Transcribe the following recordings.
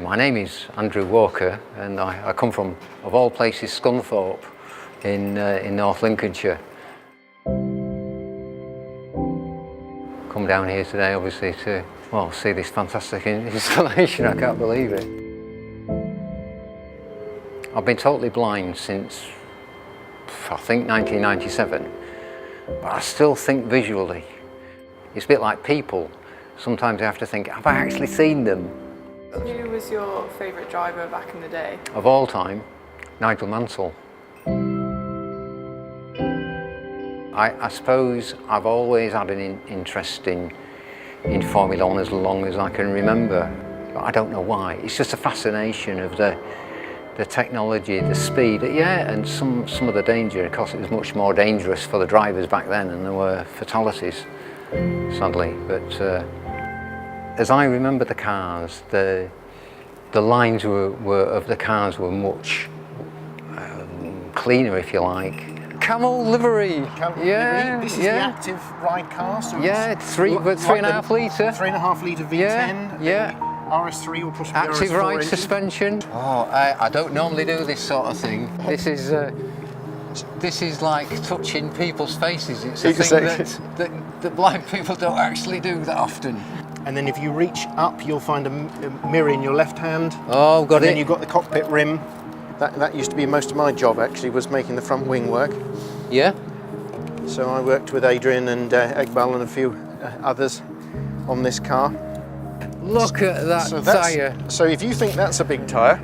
My name is Andrew Walker, and I come from, of all places, Scunthorpe in North Lincolnshire. Come down here today, obviously, to see this fantastic installation. I can't believe it. I've been totally blind since, I think, 1997, but I still think visually. It's a bit like people. Sometimes I have to think, have I actually seen them? Who was your favourite driver back in the day? Of all time, Nigel Mansell. I suppose I've always had an interest in Formula 1 as long as I can remember. But I don't know why. It's just a fascination of the technology, the speed, and some of the danger. Of course, it was much more dangerous for the drivers back then, and there were fatalities, sadly. But as I remember the cars, the lines of the cars were much cleaner, if you like. Camel livery. Livery. This is the active ride car. So it's 3.5 litre. 3.5 litre V10. Yeah. RS3 or possibly active RS4 ride engine. Suspension. I don't normally do this sort of thing. This is like touching people's faces. It's a thing that blind people don't actually do that often. And then if you reach up, you'll find a mirror in your left hand. Oh, got it. And then you've got the cockpit rim. That used to be most of my job, actually, was making the front wing work. Yeah. So I worked with Adrian and Egbal and a few others on this car. Look at that tyre. So if you think that's a big tyre,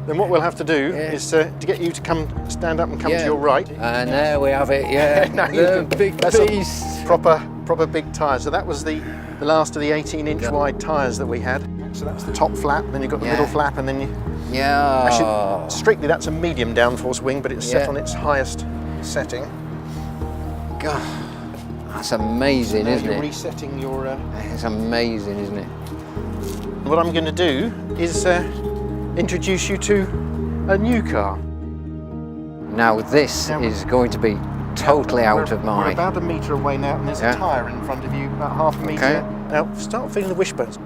then what we'll have to do is to get you to stand up and come to your right. And there we have it, the big beast. Proper big tyre. So that was the last of the 18-inch wide tyres that we had. So that's the top flap, then you've got the middle flap, and then strictly that's a medium downforce wing, but it's set on its highest setting. God, that's amazing, so isn't you're it? Resetting your... It's amazing, isn't it? What I'm going to do is introduce you to a new car. Now this is going to be totally out of my... We're about a metre away now, and there's a tyre in front of you, about half a metre. Okay. Now start feeling the wishbones.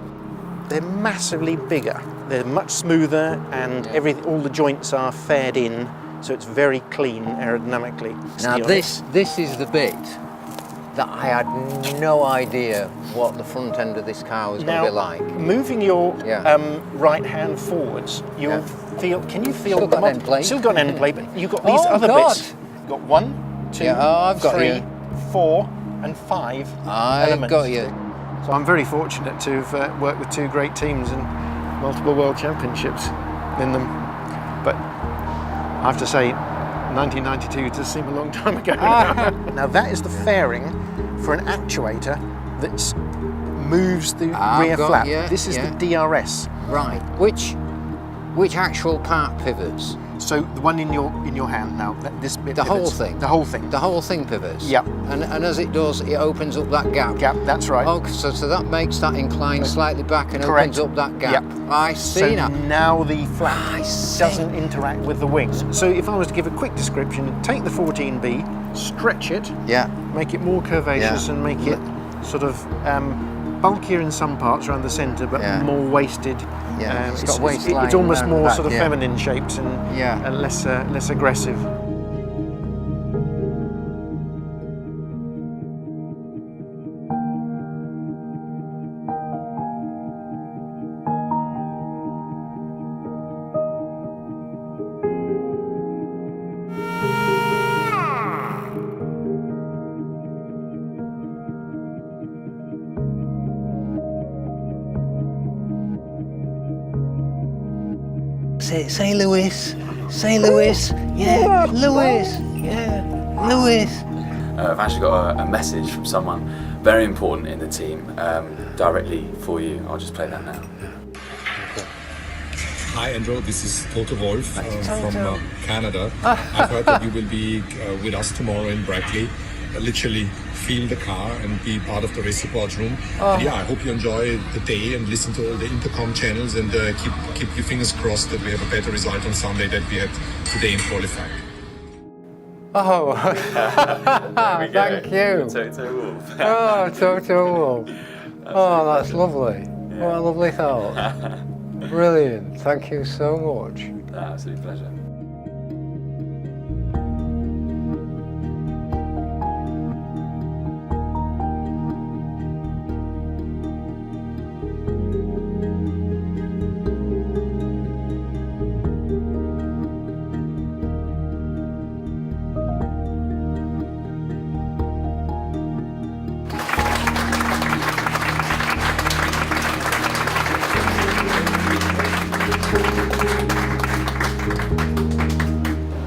They're massively bigger. They're much smoother, and all the joints are fared in, so it's very clean aerodynamically. Now this is the bit that I had no idea what the front end of this car was going to be like. Moving your right hand forwards, you'll feel. Can you feel still got an end plate? Still got an end plate, but you've got these other bits. You've got 1, 2, I've got 3, 4, and 5 elements. I've got you. So I'm very fortunate to have worked with two great teams and multiple world championships in them. But I have to say, 1992 does seem a long time ago. Now that is the fairing for an actuator that moves the rear flap. This is the DRS. Right. Which actual part pivots? So the one in your hand now. This bit. The pivots. whole thing. The whole thing. The whole thing pivots. Yep. And as it does, it opens up that gap. That's right. Oh, so that makes that incline slightly back and opens up that gap. Yep. I see now. Now the flap doesn't interact with the wings. So if I was to give a quick description, take the 14B, stretch it, make it more curvaceous and make it sort of bulkier in some parts around the centre, but more wasted. It's got waistline. It's almost more sort of feminine shapes and less aggressive. Say Lewis. Say Lewis. Yeah, Lewis. Yeah, Lewis. I've actually got a message from someone very important in the team, directly for you. I'll just play that now. Hi Andrew, this is Toto Wolf from Canada. I've heard that you will be with us tomorrow in Brackley. Literally feel the car and be part of the race support room. And I hope you enjoy the day and listen to all the intercom channels and keep your fingers crossed that we have a better result on Sunday than we had today in qualifying. Oh, thank you. Toto Wolf. Oh, Toto Wolf. Oh, that's lovely. What a lovely thought. Brilliant. Thank you so much. Absolute pleasure.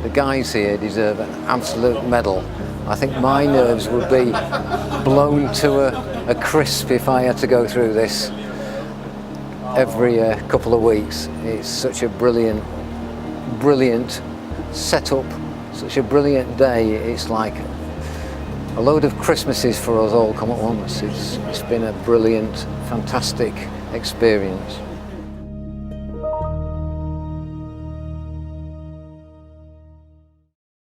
The guys here deserve an absolute medal. I think my nerves would be blown to a crisp if I had to go through this every couple of weeks. It's such a brilliant setup, such a brilliant day. It's like a load of Christmases for us all come at once. It's been a brilliant, fantastic experience.